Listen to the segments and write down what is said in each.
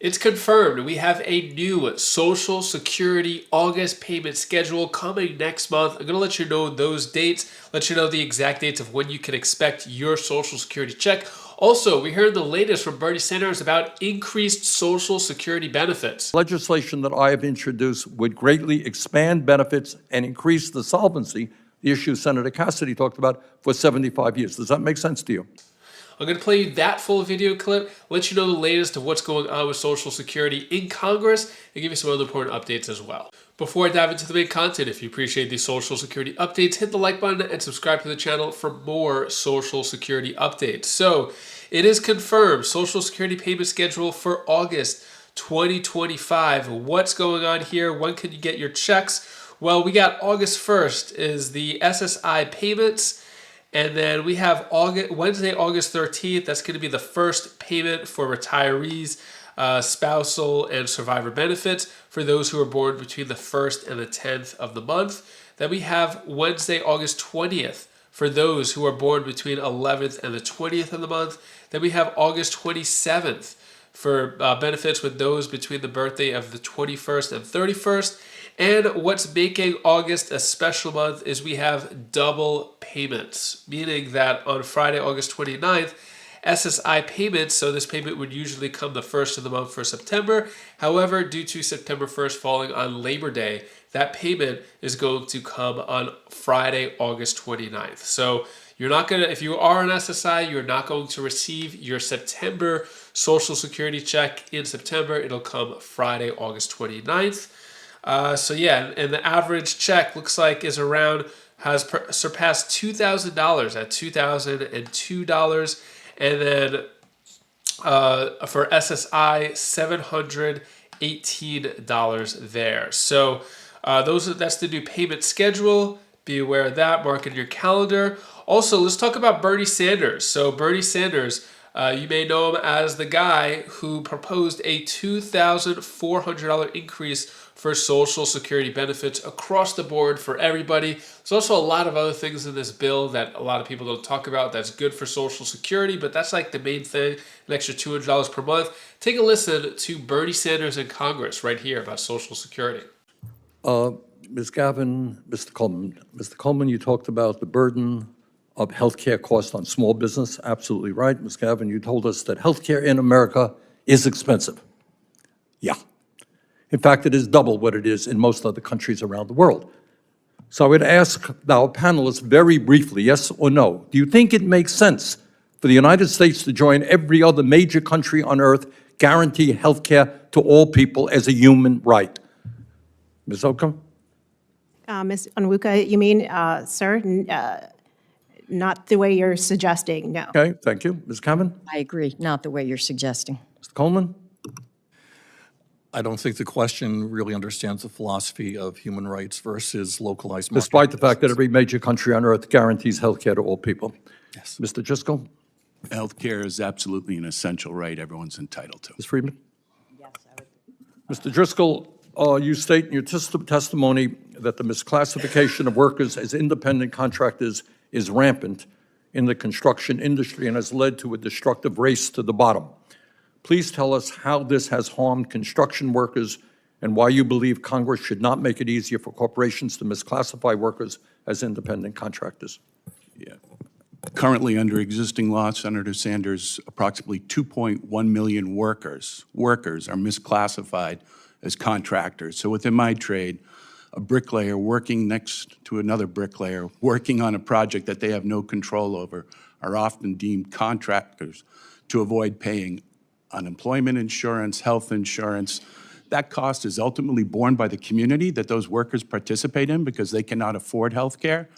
It's confirmed. We have a new Social Security August payment schedule coming next month. I'm going to let you know those dates, let you know the exact dates of when you can expect your Social Security check. Also, we heard the latest from Bernie Sanders about increased Social Security benefits. Legislation that I have introduced would greatly expand benefits and increase the solvency, the issue Senator Cassidy talked about, for 75 years. Does that make sense to you? I'm going to play you that full video clip, let you know the latest of what's going on with Social Security in Congress, and give you some other important updates as well. Before I dive into the main content, if you appreciate these Social Security updates, hit the like button and subscribe to the channel for more Social Security updates. So, it is confirmed, Social Security payment schedule for August 2025. What's going on here? When can you get your checks? Well, we got August 1st is the SSI payments. And then we have Wednesday, August 13th. That's going to be the first payment for retirees, spousal, and survivor benefits for those who are born between the 1st and the 10th of the month. Then we have Wednesday, August 20th for those who are born between 11th and the 20th of the month. Then we have August 27th for benefits with those between the birthday of the 21st and 31st. And what's making August a special month is we have double payments, meaning that on Friday, August 29th, SSI payments, so this payment would usually come the first of the month for September. However, due to September 1st falling on Labor Day, that payment is going to come on Friday, August 29th. So you're not going to, if you are an SSI, you're not going to receive your September Social Security check in September. It'll come Friday, August 29th. So yeah, and the average check looks like is around, has surpassed $2,000 at $2,002. And then for SSI, $718 there. So that's the new payment schedule. Be aware of that. Mark in your calendar. Also, let's talk about Bernie Sanders. So Bernie Sanders, you may know him as the guy who proposed a $2,400 increase for Social Security benefits across the board for everybody. There's also a lot of other things in this bill that a lot of people don't talk about that's good for Social Security, but that's like the main thing, an extra $200 per month. Take a listen to Bernie Sanders in Congress right here about Social Security. Ms. Gavin, Mr. Coleman. Mr. Coleman, you talked about the burden of healthcare costs on small business. Absolutely right. Ms. Gavin, you told us that healthcare in America is expensive. Yeah. In fact, it is double what it is in most other countries around the world. So I would ask our panelists very briefly, yes or no, do you think it makes sense for the United States to join every other major country on earth, guarantee health care to all people as a human right? Ms. Oakham? Ms. Onwuka, you mean, sir, not the way you're suggesting, no. Okay, thank you. Ms. Cameron? I agree, not the way you're suggesting. Mr. Coleman? I don't think the question really understands the philosophy of human rights versus localized market. Despite the fact that every major country on earth guarantees health care to all people. Yes. Mr. Driscoll? Healthcare is absolutely an essential right everyone's entitled to. Ms. Friedman? Yes, I would. Mr. Driscoll, you state in your testimony that the misclassification of workers as independent contractors is rampant in the construction industry and has led to a destructive race to the bottom. Please tell us how this has harmed construction workers and why you believe Congress should not make it easier for corporations to misclassify workers as independent contractors. Yeah. Currently, under existing law, Senator Sanders, approximately 2.1 million workers are misclassified as contractors. So within my trade, a bricklayer working next to another bricklayer working on a project that they have no control over are often deemed contractors to avoid paying unemployment insurance, health insurance. That cost is ultimately borne by the community that those workers participate in because they cannot afford health care.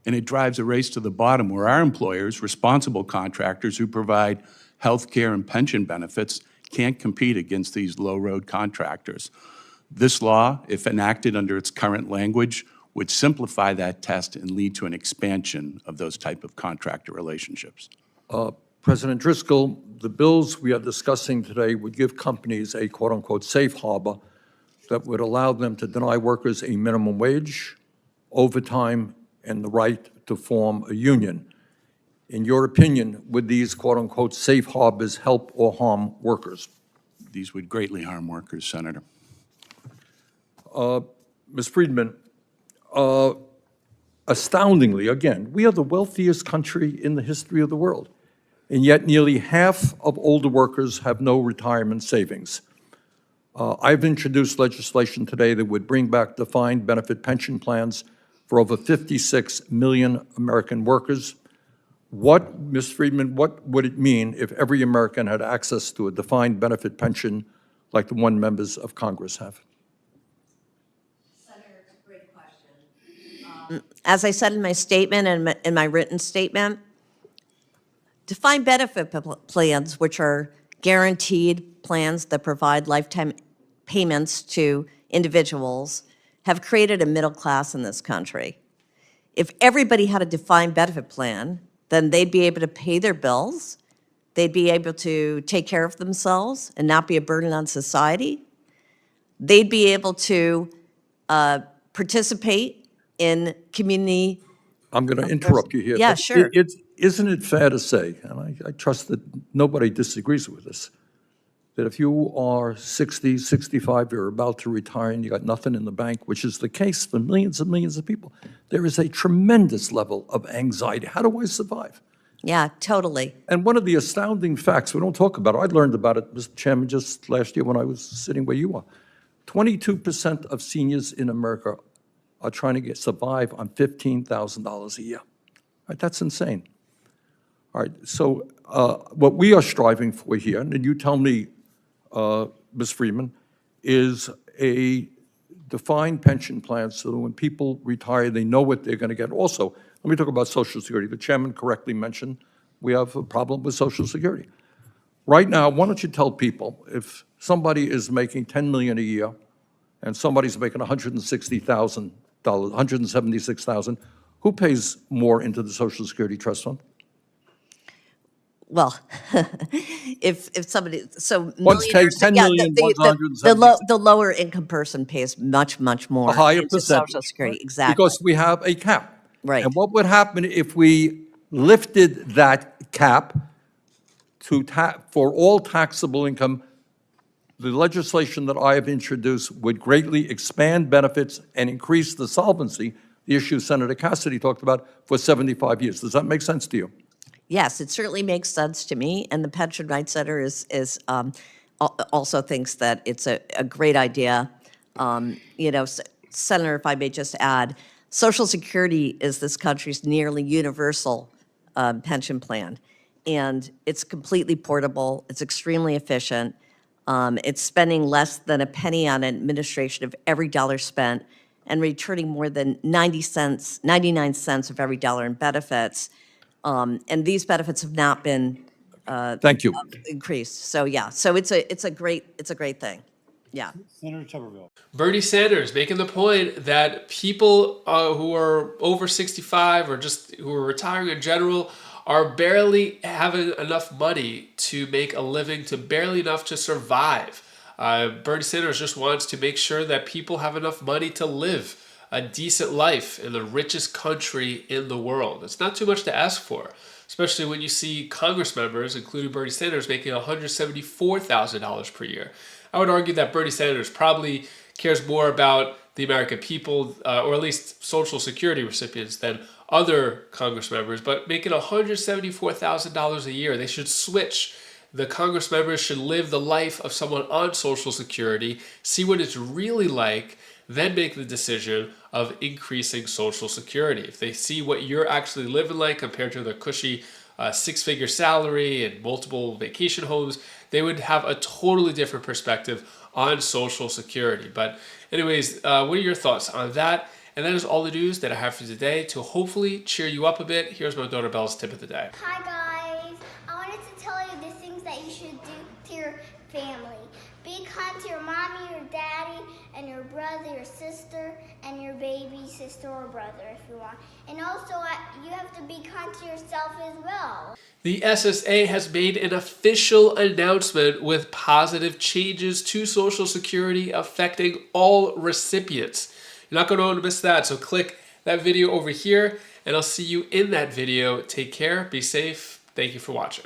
And it drives a race to the bottom where our employers, responsible contractors who provide health care and pension benefits, can't compete against these low-road contractors. This law, if enacted under its current language, would simplify that test and lead to an expansion of those type of contractor relationships. President Driscoll, the bills we are discussing today would give companies a quote-unquote safe harbor that would allow them to deny workers a minimum wage, overtime, and the right to form a union. In your opinion, would these quote-unquote safe harbors help or harm workers? these would greatly harm workers, Senator. Ms. Friedman, astoundingly, again, we are the wealthiest country in the history of the world, and yet nearly half of older workers have no retirement savings. I've introduced legislation today that would bring back defined benefit pension plans for over 56 million American workers. Ms. Friedman, what would it mean if every American had access to a defined benefit pension like the one members of Congress have? Senator, it's a great question. As I said in my statement and in my written statement, defined benefit plans, which are guaranteed plans that provide lifetime payments to individuals, have created a middle class in this country. If everybody had a defined benefit plan, then they'd be able to pay their bills, they'd be able to take care of themselves and not be a burden on society. They'd be able to participate in community. I'm going to interrupt you here. Yeah, but sure. Isn't it fair to say, and I trust that nobody disagrees with this, that if you are 60, 65, you're about to retire and you got nothing in the bank, which is the case for millions and millions of people, there is a tremendous level of anxiety. How do I survive? Yeah, totally. And one of the astounding facts, we don't talk about it, I learned about it, Mr. Chairman, just last year when I was sitting where you are. 22% of seniors in America are trying to survive on $15,000 a year. Right, that's insane. All right, so what we are striving for here, and you tell me, Ms. Freeman, is a defined pension plan so that when people retire, they know what they're going to get. Also, let me talk about Social Security. The chairman correctly mentioned we have a problem with Social Security. Right now, why don't you tell people, if somebody is making $10 million a year and somebody's making $160,000, $176,000, who pays more into the Social Security Trust Fund? Well, if somebody, so One's paid millionaires, $10 yeah, million, one's $176,000. the lower income person pays much more A higher into percentage. Social Security, exactly. Because we have a cap. Right. And what would happen if we lifted that cap to for all taxable income? The legislation that I have introduced would greatly expand benefits and increase the solvency, the issue Senator Cassidy talked about, for 75 years. Does that make sense to you? Yes, it certainly makes sense to me, and the Pension Rights Center also thinks that it's a great idea. You know, Senator, if I may just add, Social Security is this country's nearly universal pension plan, and it's completely portable, it's extremely efficient, it's spending less than a penny on administration of every dollar spent, and returning more than 99 cents of every dollar in benefits. And these benefits have not been Thank you. increased. So yeah, so it's a great thing. Yeah. Senator Tuberville. Bernie Sanders making the point that people who are over 65 or just who are retiring in general are barely having enough money to make a living, to barely enough to survive. Bernie Sanders just wants to make sure that people have enough money to live a decent life in the richest country in the world. It's not too much to ask for, especially when you see Congress members, including Bernie Sanders, making $174,000 per year. I would argue that Bernie Sanders probably cares more about the American people, or at least Social Security recipients, than other Congress members, but making $174,000 a year, they should switch. The Congress members should live the life of someone on Social Security, see what it's really like, then make the decision of increasing Social Security. If they see what you're actually living like compared to their cushy six-figure salary and multiple vacation homes, they would have a totally different perspective on Social Security. But anyways, what are your thoughts on that? And that is all the news that I have for you today to hopefully cheer you up a bit. Here's my daughter Belle's tip of the day. Hi guys, I wanted to tell you the things that you should do to your family. Be kind to your mommy, your daddy, and your brother, your sister, and your baby sister or brother if you want. And also, you have to be kind to yourself as well. The SSA has made an official announcement with positive changes to Social Security affecting all recipients. You're not going to want to miss that, so click that video over here, and I'll see you in that video. Take care, be safe. Thank you for watching.